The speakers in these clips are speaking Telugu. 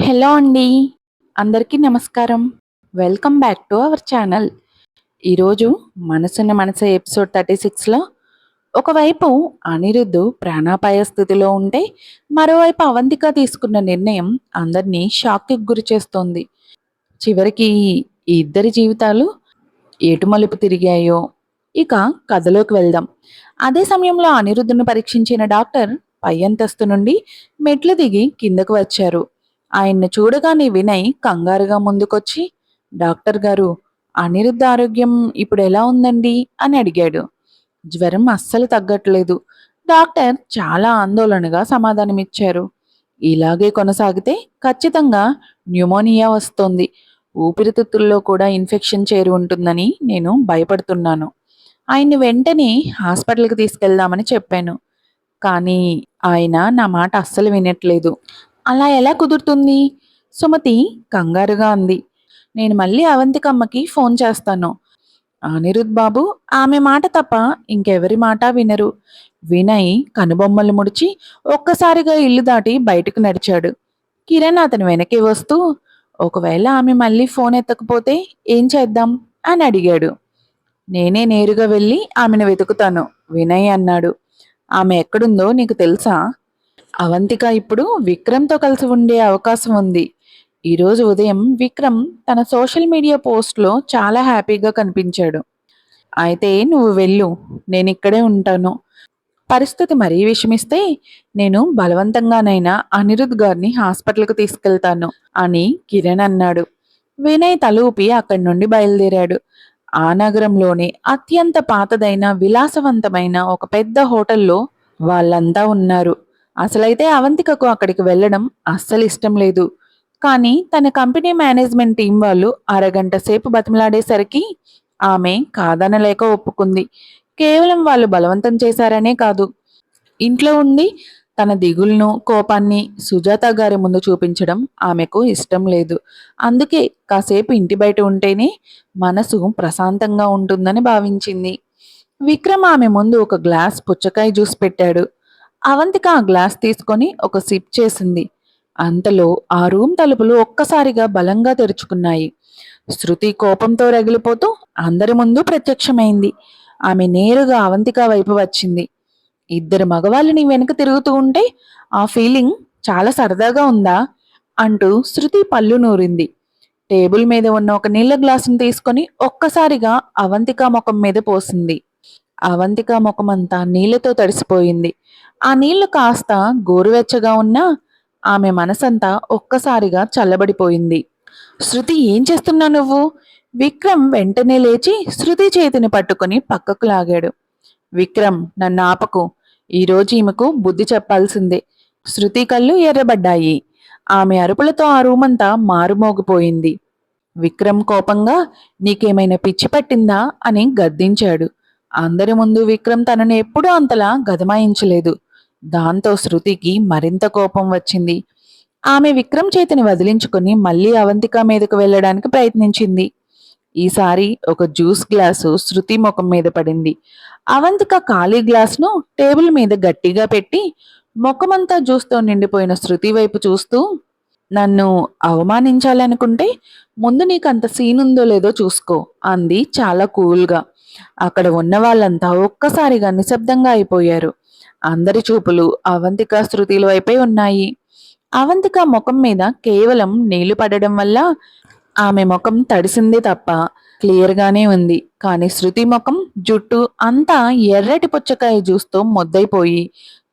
హలో అండి. అందరికీ నమస్కారం. Welcome back to our channel. ఈరోజు మనసున్న మనసే ఎపిసోడ్ 36లో ఒకవైపు అనిరుద్ధు ప్రాణాపాయ స్థితిలో ఉంటే, మరోవైపు అవంతిక తీసుకున్న నిర్ణయం అందరినీ షాక్‌కి గురిచేస్తోంది. చివరికి ఈ ఇద్దరి జీవితాలు ఎటు మలుపు తిరిగాయో. ఇక కథలోకి వెళ్దాం. అదే సమయంలో అనిరుద్ధుని పరీక్షించిన డాక్టర్ పై అంతస్తు నుండి మెట్లు దిగి కిందకు వచ్చారు. ఆయన్ను చూడగానే వినయ్ కంగారుగా ముందుకొచ్చి, డాక్టర్ గారు, అనిరుద్ధ ఆరోగ్యం ఇప్పుడు ఎలా ఉందండి అని అడిగాడు. జ్వరం అస్సలు తగ్గట్లేదు. డాక్టర్ చాలా ఆందోళనగా సమాధానమిచ్చారు. ఇలాగే కొనసాగితే ఖచ్చితంగా న్యూమోనియా వస్తోంది. ఊపిరితిత్తుల్లో కూడా ఇన్ఫెక్షన్ చేరి ఉంటుందని నేను భయపడుతున్నాను. ఆయన్ని వెంటనే హాస్పిటల్‌కి తీసుకెళ్దామని చెప్పాను. కానీ ఆయన నా మాట అస్సలు వినట్లేదు. అలా ఎలా కుదురుతుంది? సుమతి కంగారుగా అంది. నేను మళ్ళీ అవంతికమ్మకి ఫోన్ చేస్తాను. అనిరుద్ బాబు ఆమె మాట తప్ప ఇంకెవరి మాట వినరు. వినయ్ కనుబొమ్మలు ముడిచి ఒక్కసారిగా ఇల్లు దాటి బయటకు నడిచాడు. కిరణ్ అతని వెనకే వస్తూ, ఒకవేళ ఆమె మళ్ళీ ఫోన్ ఎత్తకపోతే ఏం చేద్దాం అని అడిగాడు. నేనే నేరుగా వెళ్ళి ఆమెను వెతుకుతాను, వినయ్ అన్నాడు. ఆమె ఎక్కడుందో నీకు తెలుసా? అవంతిక ఇప్పుడు విక్రమ్‌తో కలిసి ఉండే అవకాశం ఉంది. ఈరోజు ఉదయం విక్రమ్ తన సోషల్ మీడియా పోస్ట్‌లో చాలా హ్యాపీగా కనిపించాడు. అయితే నువ్వు వెళ్ళు, నేనిక్కడే ఉంటాను. పరిస్థితి మరీ విషమిస్తే నేను బలవంతంగానైనా అనిరుద్ గారిని హాస్పిటల్‌కి తీసుకెళ్తాను అని కిరణ్ అన్నాడు. వినయ్ తల ఊపి అక్కడి నుండి బయలుదేరాడు. ఆ నగరంలోనే అత్యంత పాతదైన విలాసవంతమైన ఒక పెద్ద హోటల్లో వాళ్ళంతా ఉన్నారు. అసలైతే అవంతికకు అక్కడికి వెళ్ళడం అస్సలు ఇష్టం లేదు. కానీ తన కంపెనీ మేనేజ్మెంట్ టీం వాళ్ళు అరగంట సేపు బతిమలాడేసరికి ఆమె కాదనలేక ఒప్పుకుంది. కేవలం వాళ్ళు బలవంతం చేశారనే కాదు, ఇంట్లో ఉండి తన దిగులును, కోపాన్ని సుజాత గారి ముందు చూపించడం ఆమెకు ఇష్టం లేదు. అందుకే కాసేపు ఇంటి బయట ఉంటేనే మనసు ప్రశాంతంగా ఉంటుందని భావించింది. విక్రమ్ ఆమె ముందు ఒక గ్లాస్ పుచ్చకాయ జ్యూస్ పెట్టాడు. అవంతిక ఆ గ్లాస్ తీసుకొని ఒక సిప్ చేసింది. అంతలో ఆ రూమ్ తలుపులు ఒక్కసారిగా బలంగా తెరుచుకున్నాయి. శృతి కోపంతో రగిలిపోతూ అందరి ముందు ప్రత్యక్షమైంది. ఆమె నేరుగా అవంతిక వైపు వచ్చింది. ఇద్దరు మగవాళ్ళు నీ వెనక తిరుగుతూ ఉంటే ఆ ఫీలింగ్ చాలా సరదాగా ఉందా అంటూ శృతి పళ్ళు నూరింది. టేబుల్ మీద ఉన్న ఒక నీళ్ల గ్లాసును తీసుకొని ఒక్కసారిగా అవంతిక ముఖం మీద పోసింది. అవంతిక ముఖమంతా నీళ్లతో తడిసిపోయింది. ఆ నీళ్లు కాస్త గోరువెచ్చగా ఉన్నా ఆమె మనసంతా ఒక్కసారిగా చల్లబడిపోయింది. శృతి, ఏం చేస్తున్నావు నువ్వు? విక్రమ్ వెంటనే లేచి శృతి చేతిని పట్టుకుని పక్కకు లాగాడు. విక్రమ్, నన్ను ఆపకు. ఈరోజు ఈమెకు బుద్ధి చెప్పాల్సిందే. శృతి కళ్ళు ఎర్రబడ్డాయి. ఆమె అరుపులతో ఆ రూమంతా మారుమోగిపోయింది. విక్రమ్ కోపంగా, నీకేమైనా పిచ్చి పట్టిందా అని గద్దించాడు. అందరి ముందు విక్రమ్ తనను ఎప్పుడూ అంతలా గదమాయించలేదు. దాంతో శృతికి మరింత కోపం వచ్చింది. ఆమె విక్రమ్ చేతిని వదిలించుకుని మళ్ళీ అవంతిక మీదకు వెళ్ళడానికి ప్రయత్నించింది. ఈసారి ఒక జ్యూస్ గ్లాసు శృతి ముఖం మీద పడింది. అవంతిక ఖాళీ గ్లాసును టేబుల్ మీద గట్టిగా పెట్టి ముఖమంతా జ్యూస్తో నిండిపోయిన శృతి వైపు చూస్తూ, నన్ను అవమానించాలనుకుంటే ముందు నీకంత సీన్ ఉందో లేదో చూసుకో అంది చాలా కూల్గా. అక్కడ ఉన్న వాళ్ళంతా ఒక్కసారిగా నిశ్శబ్దంగా అయిపోయారు. అందరి చూపులు అవంతిక శృతిల వైపే ఉన్నాయి. అవంతిక ముఖం మీద కేవలం నీళ్లు పడడం వల్ల ఆమె ముఖం తడిసిందే తప్ప క్లియర్గానే ఉంది. కానీ శృతి ముఖం, జుట్టు అంతా ఎర్రటి పుచ్చకాయ జ్యూస్తో మొద్దైపోయి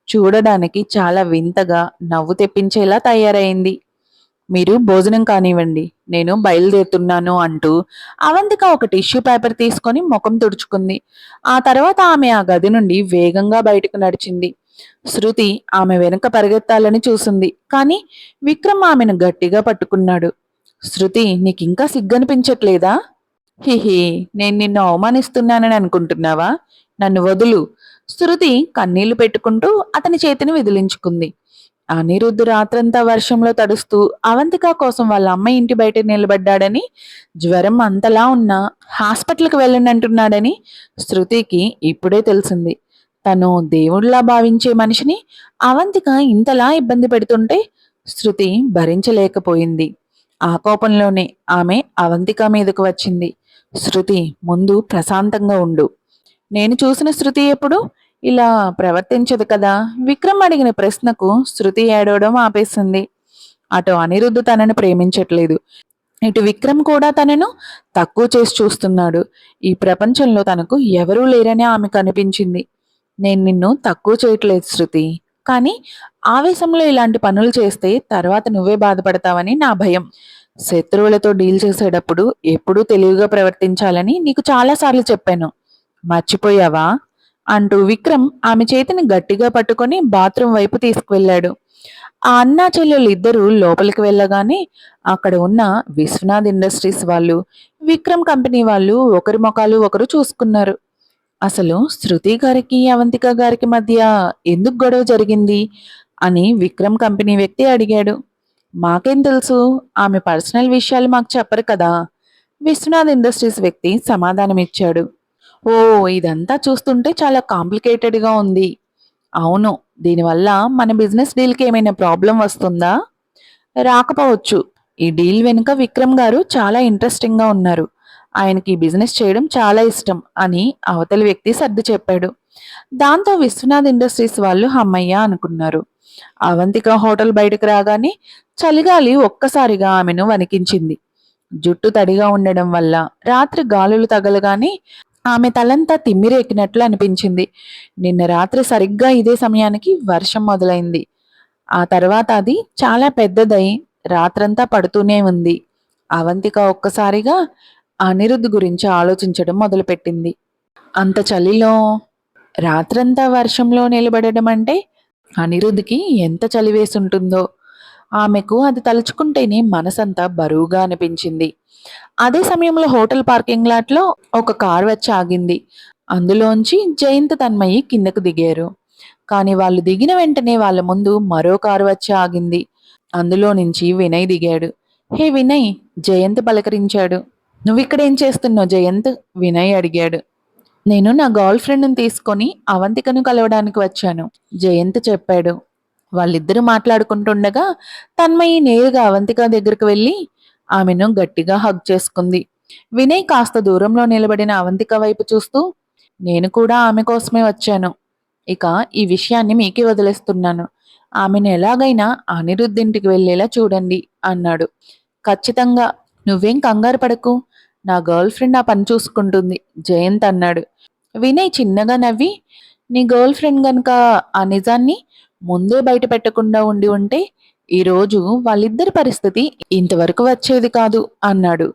చూడడానికి చాలా వింతగా నవ్వు తెప్పించేలా తయారైంది. మీరు భోజనం కానివ్వండి, నేను బయలుదేరుతున్నాను అంటూ అవంతిక ఒక టిష్యూ పేపర్ తీసుకొని ముఖం తుడుచుకుంది. ఆ తర్వాత ఆమె ఆ గది నుండి వేగంగా బయటకు నడిచింది. శృతి ఆమె వెనుక పరిగెత్తాలని చూసింది. కానీ విక్రమ్ ఆమెను గట్టిగా పట్టుకున్నాడు. శృతి, నీకింకా సిగ్గనిపించట్లేదా? హిహి, నేను నిన్ను అవమానిస్తున్నానని అనుకుంటున్నావా? నన్ను వదులు. శృతి కన్నీళ్లు పెట్టుకుంటూ అతని చేతిని విదిలించుకుంది. అనిరుద్ధ్ రాత్రంతా వర్షంలో తడుస్తూ అవంతిక కోసం వాళ్ళ అమ్మ ఇంటి బయట నిలబడ్డాడని, జ్వరం అంతలా ఉన్నా హాస్పిటల్కి వెళ్ళనంటున్నాడని శృతికి ఇప్పుడే తెలిసింది. తను దేవుడిలా భావించే మనిషిని అవంతిక ఇంతలా ఇబ్బంది పెడుతుంటే శృతి భరించలేకపోయింది. ఆ కోపంలోనే ఆమె అవంతిక మీదకు వచ్చింది. శృతి, ముందు ప్రశాంతంగా ఉండు. నేను చూసిన శృతి ఎప్పుడు ఇలా ప్రవర్తించదు కదా. విక్రమ్ అడిగిన ప్రశ్నకు శృతి ఏడవడం ఆపేసింది. అటు అనిరుద్ధ్ తనను ప్రేమించట్లేదు, ఇటు విక్రమ్ కూడా తనను తక్కువ చేసి చూస్తున్నాడు. ఈ ప్రపంచంలో తనకు ఎవరూ లేరని ఆమెకు అనిపించింది. నేను నిన్ను తక్కువ చేయట్లేదు శృతి, కానీ ఆవేశంలో ఇలాంటి పనులు చేస్తే తర్వాత నువ్వే బాధపడతావని నా భయం. శత్రువులతో డీల్ చేసేటప్పుడు ఎప్పుడూ తెలివిగా ప్రవర్తించాలని నీకు చాలాసార్లు చెప్పాను, మర్చిపోయావా? అంటూ విక్రమ్ ఆమె చేతిని గట్టిగా పట్టుకొని బాత్రూమ్ వైపు తీసుకువెళ్ళాడు. ఆ అన్నా చెల్లెలు ఇద్దరూ లోపలికి వెళ్ళగానే అక్కడ ఉన్న విశ్వనాథ్ ఇండస్ట్రీస్ వాళ్ళు, విక్రమ్ కంపెనీ వాళ్ళు ఒకరి ముఖాలు ఒకరు చూసుకున్నారు. అసలు శృతి గారికి అవంతిక గారికి మధ్య ఎందుకు గొడవ జరిగింది అని విక్రమ్ కంపెనీ వ్యక్తి అడిగాడు. మాకేం తెలుసు, ఆమె పర్సనల్ విషయాలు మాకు చెప్పరు కదా, విశ్వనాథ్ ఇండస్ట్రీస్ వ్యక్తి సమాధానమిచ్చాడు. ఓ, ఇదంతా చూస్తుంటే చాలా కాంప్లికేటెడ్గా ఉంది. అవును, దీనివల్ల మన బిజినెస్ డీల్కి ఏమైనా ప్రాబ్లం వస్తుందా? రాకపోవచ్చు. ఈ డీల్ వెనుక విక్రమ్ గారు చాలా ఇంట్రెస్టింగ్గా ఉన్నారు, ఆయనకి ఈ బిజినెస్ చేయడం చాలా ఇష్టం అని అవతలి వ్యక్తి సర్ది చెప్పాడు. దాంతో విశ్వనాథ్ ఇండస్ట్రీస్ వాళ్ళు హమ్మయ్య అనుకున్నారు. అవంతిక హోటల్ బయటకు రాగానే చలిగాలి ఒక్కసారిగా ఆమెను వణికించింది. జుట్టు తడిగా ఉండడం వల్ల రాత్రి గాలులు తగలగానే ఆమె తలంతా తిమ్మిరెక్కినట్లు అనిపించింది. నిన్న రాత్రి సరిగ్గా ఇదే సమయానికి వర్షం మొదలైంది. ఆ తర్వాత అది చాలా పెద్దదై రాత్రంతా పడుతూనే ఉంది. అవంతిక ఒక్కసారిగా అనిరుద్ధ్ గురించి ఆలోచించడం మొదలుపెట్టింది. అంత చలిలో రాత్రంతా వర్షంలో నిలబడడం అంటే అనిరుద్ధ్కి ఎంత చలి వేసుంటుందో. ఆమెకు అది తలుచుకుంటేనే మనసంతా బరువుగా అనిపించింది. అదే సమయంలో హోటల్ పార్కింగ్ లాట్లో ఒక కార్ వచ్చి ఆగింది. అందులోంచి జయంత్, తన్మయి కిందకు దిగారు. కానీ వాళ్ళు దిగిన వెంటనే వాళ్ళ ముందు మరో కారు వచ్చి ఆగింది. అందులో నుంచి వినయ్ దిగాడు. హే వినయ్, జయంత్ పలకరించాడు. నువ్విక్కడేం చేస్తున్నావు జయంత్? వినయ్ అడిగాడు. నేను నా గర్ల్ ఫ్రెండ్ని తీసుకొని అవంతికను కలవడానికి వచ్చాను, జయంత్ చెప్పాడు. వాళ్ళిద్దరూ మాట్లాడుకుంటుండగా తన్మయి నేరుగా అవంతిక దగ్గరకు వెళ్ళి ఆమెను గట్టిగా హగ్ చేసుకుంది. వినయ్ కాస్త దూరంలో నిలబడిన అవంతిక వైపు చూస్తూ, నేను కూడా ఆమె కోసమే వచ్చాను. ఇక ఈ విషయాన్ని మీకే వదిలేస్తున్నాను. ఆమెను ఎలాగైనా అనిరుద్ధ్ ఇంటికి వెళ్ళేలా చూడండి అన్నాడు. ఖచ్చితంగా, నువ్వేం కంగారు పడకు, నా గర్ల్ ఫ్రెండ్ ఆ పని చూసుకుంటుంది, జయంత్ అన్నాడు. వినయ్ చిన్నగా నవ్వి, నీ గర్ల్ ఫ్రెండ్ గనుక ఆ నిజాన్ని ముందే బయట పెట్టకుండా ఉండి ఉంటే ఈరోజు వాళ్ళిద్దరి పరిస్థితి ఇంతవరకు వచ్చేది కాదు అన్నాడు.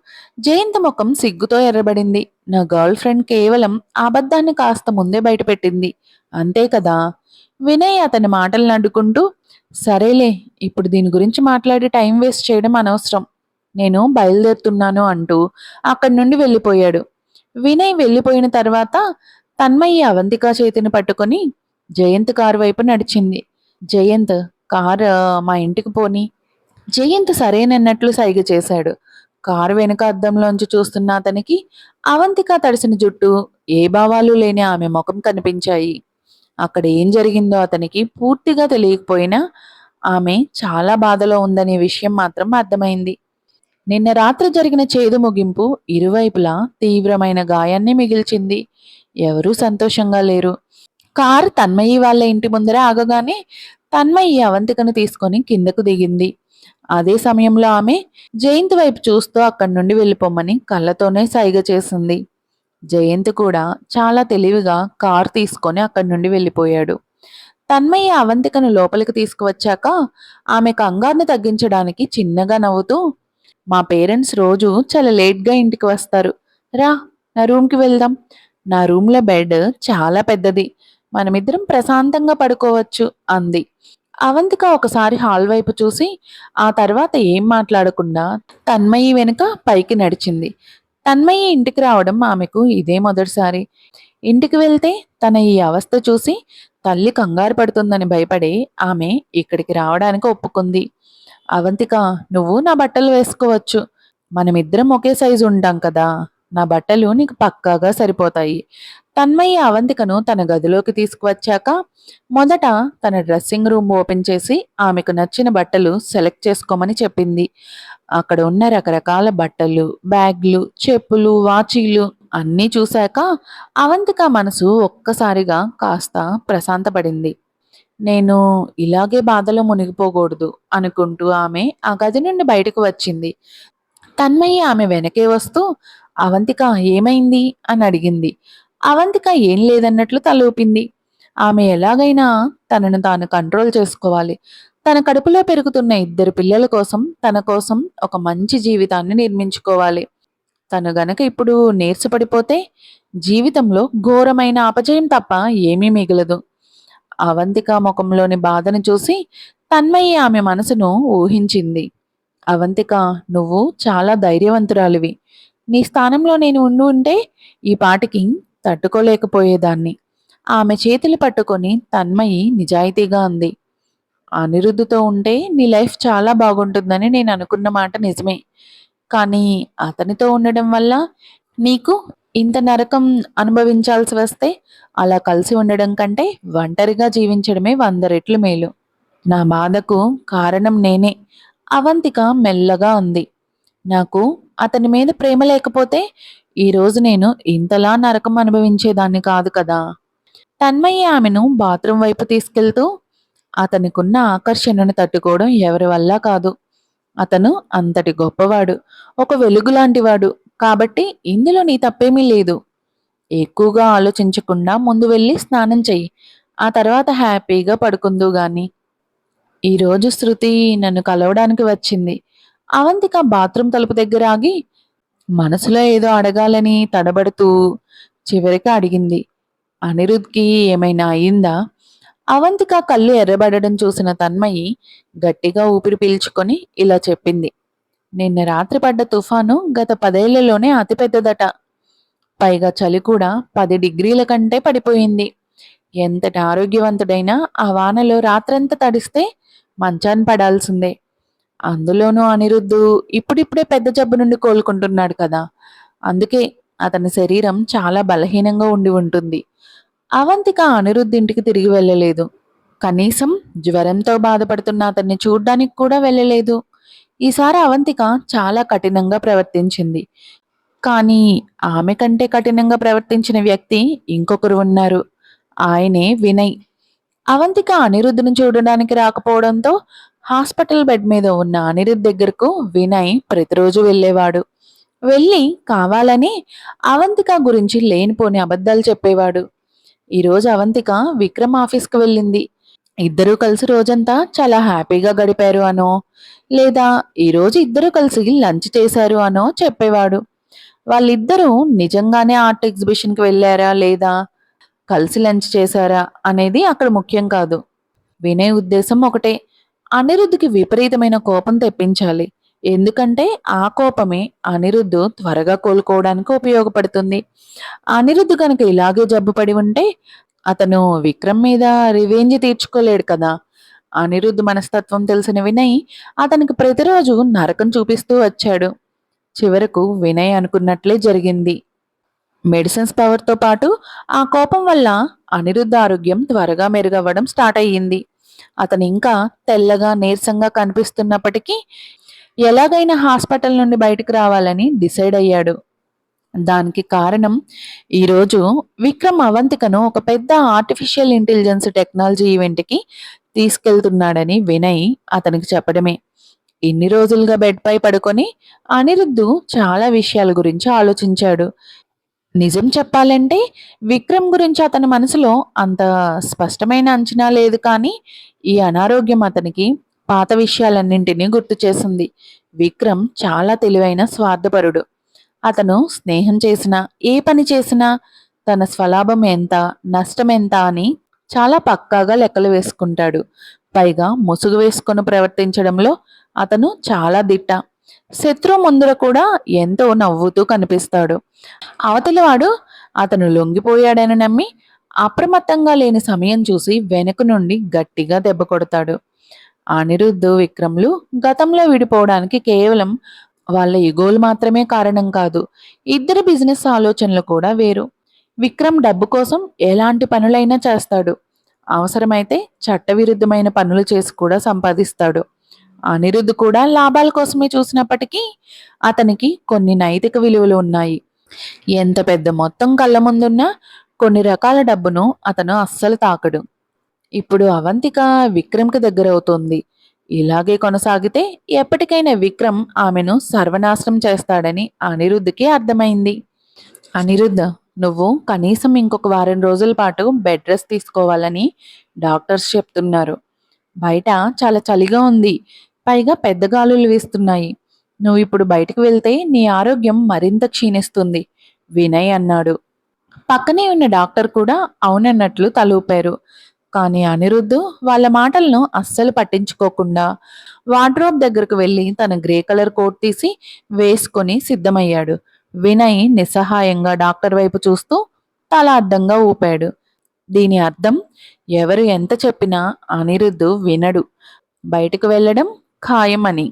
జయంత్ ముఖం సిగ్గుతో ఎర్రబడింది. నా గర్ల్ ఫ్రెండ్ కేవలం ఆ అబద్ధాన్ని కాస్త ముందే బయటపెట్టింది, అంతే కదా. వినయ్ అతని మాటలను అడ్డుకుంటూ, సరేలే, ఇప్పుడు దీని గురించి మాట్లాడి టైం వేస్ట్ చేయడం అనవసరం, నేను బయలుదేరుతున్నాను అంటూ అక్కడి నుండి వెళ్ళిపోయాడు. వినయ్ వెళ్ళిపోయిన తర్వాత తన్మయి అవంతిక చేతిని పట్టుకొని జయంత్ కారు వైపు నడిచింది. జయంత్, కారు మా ఇంటికి పోని. జయంత్ సరేనన్నట్లు సైగ చేశాడు. కారు వెనుక అద్దంలోంచి చూస్తున్న అతనికి అవంతిక తడిసిన జుట్టు, ఏ భావాలు లేని ఆమె ముఖం కనిపించాయి. అక్కడ ఏం జరిగిందో అతనికి పూర్తిగా తెలియకపోయినా ఆమె చాలా బాధలో ఉందనే విషయం మాత్రం అర్థమైంది. నిన్న రాత్రి జరిగిన చేదు ముగింపు ఇరువైపులా తీవ్రమైన గాయాన్ని మిగిల్చింది. ఎవరూ సంతోషంగా లేరు. కారు తన్మయి వాళ్ళ ఇంటి ముందర ఆగగానే తన్మయి అవంతికను తీసుకొని కిందకు దిగింది. అదే సమయంలో ఆమె జయంత్ వైపు చూస్తూ అక్కడి నుండి వెళ్ళిపోమ్మని కళ్ళతోనే సైగ చేసింది. జయంత్ కూడా చాలా తెలివిగా కారు తీసుకొని అక్కడి నుండి వెళ్ళిపోయాడు. తన్మయ్య అవంతికను లోపలికి తీసుకువచ్చాక ఆమె కంగారును తగ్గించడానికి చిన్నగా నవ్వుతూ, మా పేరెంట్స్ రోజు చాలా లేట్గా ఇంటికి వస్తారు, రా నా రూమ్కి వెళ్దాం, నా రూమ్లో బెడ్ చాలా పెద్దది, మనమిద్దరం ప్రశాంతంగా పడుకోవచ్చు అంది. అవంతిక ఒకసారి హాల్ వైపు చూసి ఆ తర్వాత ఏం మాట్లాడకుండా తన్మయి వెనుక పైకి నడిచింది. తన్మయి ఇంటికి రావడం ఆమెకు ఇదే మొదటిసారి. ఇంటికి వెళ్తే తన ఈ అవస్థ చూసి తల్లి కంగారు పడుతుందని భయపడి ఆమె ఇక్కడికి రావడానికి ఒప్పుకుంది. అవంతిక, నువ్వు నా బట్టలు వేసుకోవచ్చు, మనమిద్దరం ఒకే సైజు ఉంటాం కదా, నా బట్టలు నీకు పక్కాగా సరిపోతాయి, తన్మయ్య అవంతికను తన గదిలోకి తీసుకువచ్చాక మొదట తన డ్రెస్సింగ్ రూమ్ ఓపెన్ చేసి ఆమెకు నచ్చిన బట్టలు సెలెక్ట్ చేసుకోమని చెప్పింది. అక్కడ ఉన్న రకరకాల బట్టలు, బ్యాగ్లు, చెప్పులు, వాచీలు అన్నీ చూశాక అవంతిక మనసు ఒక్కసారిగా కాస్త ప్రశాంతపడింది. నేను ఇలాగే బాధలో మునిగిపోకూడదు అనుకుంటూ ఆమె ఆ గది నుండి బయటకు వచ్చింది. తన్మయ్య ఆమె వెనకే వస్తూ అవంతిక ఏమైంది అని అడిగింది. అవంతిక ఏం లేదన్నట్లు తలూపింది. ఆమె ఎలాగైనా తనను తాను కంట్రోల్ చేసుకోవాలి. తన కడుపులో పెరుగుతున్న ఇద్దరు పిల్లల కోసం తన కోసం ఒక మంచి జీవితాన్ని నిర్మించుకోవాలి. తను గనక ఇప్పుడు నీరసపడిపోతే జీవితంలో ఘోరమైన అపజయం తప్ప ఏమీ మిగలదు. అవంతిక ముఖంలోని బాధను చూసి తన్మయ్య ఆమె మనసును ఊహించింది. అవంతిక, నువ్వు చాలా ధైర్యవంతురాలివి. నీ స్థానంలో నేను ఉండి ఉంటే ఈ పాటికి తట్టుకోలేకపోయేదాన్ని. ఆమె చేతులు పట్టుకొని తన్మయి నిజాయితీగా అంది. అనిరుద్ధుతో ఉంటే నీ లైఫ్ చాలా బాగుంటుందని నేను అనుకున్న మాట నిజమే. కానీ అతనితో ఉండడం వల్ల నీకు ఇంత నరకం అనుభవించాల్సి వస్తే అలా కలిసి ఉండడం కంటే ఒంటరిగా జీవించడమే 100 రెట్లు మేలు. నా బాధకు కారణం నేనే, అవంతిక మెల్లగా అంది. నాకు అతని మీద ప్రేమ లేకపోతే ఈరోజు నేను ఇంతలా నరకం అనుభవించేదాన్ని కాదు కదా. తన్మయ్య ఆమెను బాత్రూం వైపు తీసుకెళ్తూ, అతనికున్న ఆకర్షణను తట్టుకోవడం ఎవరి వల్ల కాదు. అతను అంతటి గొప్పవాడు, ఒక వెలుగు లాంటివాడు. కాబట్టి ఇందులో నీ తప్పేమీ లేదు. ఎక్కువగా ఆలోచించకుండా ముందు వెళ్ళి స్నానం చెయ్యి. ఆ తర్వాత హ్యాపీగా పడుకుందువు గాని. ఈరోజు శృతి నన్ను కలవడానికి వచ్చింది. అవంతిక బాత్రూం తలుపు దగ్గర ఆగి మనసులో ఏదో అడగాలని తడబడుతూ చివరికి అడిగింది. అనిరుద్ధ్కి ఏమైనా అయిందా? అవంతిక కళ్ళు ఎర్రబడడం చూసిన తన్మయి గట్టిగా ఊపిరి పీల్చుకొని ఇలా చెప్పింది. నిన్న రాత్రి పడ్డ తుఫాను గత 10 ఏళ్లలోనే అతిపెద్దదట. పైగా చలి కూడా 10 డిగ్రీల కంటే పడిపోయింది. ఎంతటి ఆరోగ్యవంతుడైనా ఆ వానలో రాత్రంతా తడిస్తే మంచాన పడాల్సిందే. అందులోనూ అనిరుద్ధు ఇప్పుడిప్పుడే పెద్ద జబ్బు నుండి కోలుకుంటున్నాడు కదా. అందుకే అతని శరీరం చాలా బలహీనంగా ఉండి ఉంటుంది. అవంతిక అనిరుద్ధ్ ఇంటికి తిరిగి వెళ్ళలేదు. కనీసం జ్వరంతో బాధపడుతున్న అతన్ని చూడ్డానికి కూడా వెళ్ళలేదు. ఈసారి అవంతిక చాలా కఠినంగా ప్రవర్తించింది. కానీ ఆమె కంటే కఠినంగా ప్రవర్తించిన వ్యక్తి ఇంకొకరు ఉన్నారు. ఆయనే వినయ్. అవంతిక అనిరుద్ధ్ను చూడడానికి రాకపోవడంతో హాస్పిటల్ బెడ్ మీద ఉన్న అనిరుద్ధ్ దగ్గరకు వినయ్ ప్రతిరోజు వెళ్ళేవాడు. వెళ్ళి కావాలని అవంతిక గురించి లేనిపోని అబద్ధాలు చెప్పేవాడు. ఈరోజు అవంతిక విక్రమ్ ఆఫీస్కి వెళ్ళింది. ఇద్దరూ కలిసి రోజంతా చాలా హ్యాపీగా గడిపారు అనో, లేదా ఈరోజు ఇద్దరూ కలిసి లంచ్ చేశారు అనో చెప్పేవాడు. వాళ్ళిద్దరూ నిజంగానే ఆర్ట్ ఎగ్జిబిషన్కి వెళ్ళారా లేదా, కలిసి లంచ్ చేశారా అనేది అక్కడ ముఖ్యం కాదు. వినయ్ ఉద్దేశం ఒకటే, అనిరుద్ధ్కి విపరీతమైన కోపం తెప్పించాలి. ఎందుకంటే ఆ కోపమే అనిరుద్ధ్ త్వరగా కోలుకోవడానికి ఉపయోగపడుతుంది. అనిరుద్ధ్ కనుక ఇలాగే జబ్బుపడి ఉంటే అతను విక్రమ్ మీద రివెంజ్ తీర్చుకోలేడు కదా. అనిరుద్ధ్ మనస్తత్వం తెలిసిన వినయ్ అతనికి ప్రతిరోజు నరకం చూపిస్తూ వచ్చాడు. చివరకు వినయ్ అనుకున్నట్లే జరిగింది. మెడిసిన్స్ పవర్తో పాటు ఆ కోపం వల్ల అనిరుద్ధ్ ఆరోగ్యం త్వరగా మెరుగవ్వడం స్టార్ట్ అయ్యింది. అతను ఇంకా తెల్లగా నీరసంగా కనిపిస్తున్నప్పటికీ ఎలాగైనా హాస్పిటల్ నుండి బయటకు రావాలని డిసైడ్ అయ్యాడు. దానికి కారణం ఈరోజు విక్రమ్ అవంతికను ఒక పెద్ద ఆర్టిఫిషియల్ ఇంటెలిజెన్స్ టెక్నాలజీ ఈవెంట్కి తీసుకెళ్తున్నాడని వినయ్ అతనికి చెప్పడమే. ఇన్ని రోజులుగా బెడ్ పై పడుకొని అనిరుద్ధ్ చాలా విషయాల గురించి ఆలోచించాడు. నిజం చెప్పాలంటే విక్రమ్ గురించి అతని మనసులో అంత స్పష్టమైన అంచనా లేదు. కానీ ఈ అనారోగ్యం అతనికి పాత విషయాలన్నింటినీ గుర్తు చేసింది. విక్రమ్ చాలా తెలివైన స్వార్థపరుడు. అతను స్నేహం చేసినా ఏ పని చేసినా తన స్వలాభం ఎంత, నష్టం ఎంత అని చాలా పక్కాగా లెక్కలు వేసుకుంటాడు. పైగా ముసుగు వేసుకొని ప్రవర్తించడంలో అతను చాలా దిట్ట. శత్రువు ముందర కూడా ఎంతో నవ్వుతూ కనిపిస్తాడు. అవతలివాడు అతను లొంగిపోయాడని నమ్మి అప్రమత్తంగా లేని సమయం చూసి వెనుక నుండి గట్టిగా దెబ్బ కొడతాడు. అనిరుద్ధ్, విక్రమ్లు గతంలో విడిపోవడానికి కేవలం వాళ్ళ ఇగోలు మాత్రమే కారణం కాదు. ఇద్దరి బిజినెస్ ఆలోచనలు కూడా వేరు. విక్రమ్ డబ్బు కోసం ఎలాంటి పనులైనా చేస్తాడు. అవసరమైతే చట్టవిరుద్ధమైన పనులు చేసి కూడా సంపాదిస్తాడు. అనిరుద్ధ్ కూడా లాభాల కోసమే చూసినప్పటికీ అతనికి కొన్ని నైతిక విలువలు ఉన్నాయి. ఎంత పెద్ద మొత్తం కళ్ళ ముందున్నా కొన్ని రకాల డబ్బును అతను అస్సలు తాకడు. ఇప్పుడు అవంతిక విక్రమ్కి దగ్గరవుతోంది. ఇలాగే కొనసాగితే ఎప్పటికైనా విక్రమ్ ఆమెను సర్వనాశనం చేస్తాడని అనిరుద్ధ్కి అర్థమైంది. అనిరుద్ధ్, నువ్వు కనీసం ఇంకొక వారం రోజుల పాటు బెడ్ రెస్ట్ తీసుకోవాలని డాక్టర్స్ చెప్తున్నారు. బయట చాలా చలిగా ఉంది. పైగా పెద్ద గాలులు వీస్తున్నాయి. నువ్వు ఇప్పుడు బయటకు వెళ్తే నీ ఆరోగ్యం మరింత క్షీణిస్తుంది, వినయ్ అన్నాడు. పక్కనే ఉన్న డాక్టర్ కూడా అవునన్నట్లు తలూపారు. కానీ అనిరుద్ధ్ వాళ్ళ మాటలను అస్సలు పట్టించుకోకుండా వార్డ్రోబ్ దగ్గరకు వెళ్ళి తన గ్రే కలర్ కోట్ తీసి వేసుకొని సిద్ధమయ్యాడు. వినయ్ నిస్సహాయంగా డాక్టర్ వైపు చూస్తూ తల అడ్డంగా ఊపాడు. దీని అర్థం ఎవరు ఎంత చెప్పినా అనిరుద్ధ్ వినడు, బయటకు వెళ్ళడం ఖాయమని.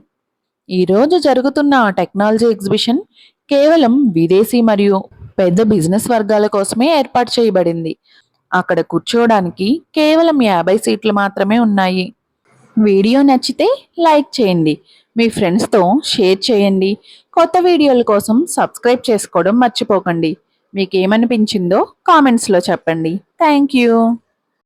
ఈరోజు జరుగుతున్న టెక్నాలజీ ఎగ్జిబిషన్ కేవలం విదేశీ మరియు పెద్ద బిజినెస్ వర్గాల కోసమే ఏర్పాటు చేయబడింది. అక్కడ కూర్చోవడానికి కేవలం 50 సీట్లు మాత్రమే ఉన్నాయి. వీడియో నచ్చితే లైక్ చేయండి, మీ ఫ్రెండ్స్తో షేర్ చేయండి. కొత్త వీడియోల కోసం సబ్స్క్రైబ్ చేసుకోవడం మర్చిపోకండి. మీకేమనిపించిందో కామెంట్స్లో చెప్పండి. Thank you.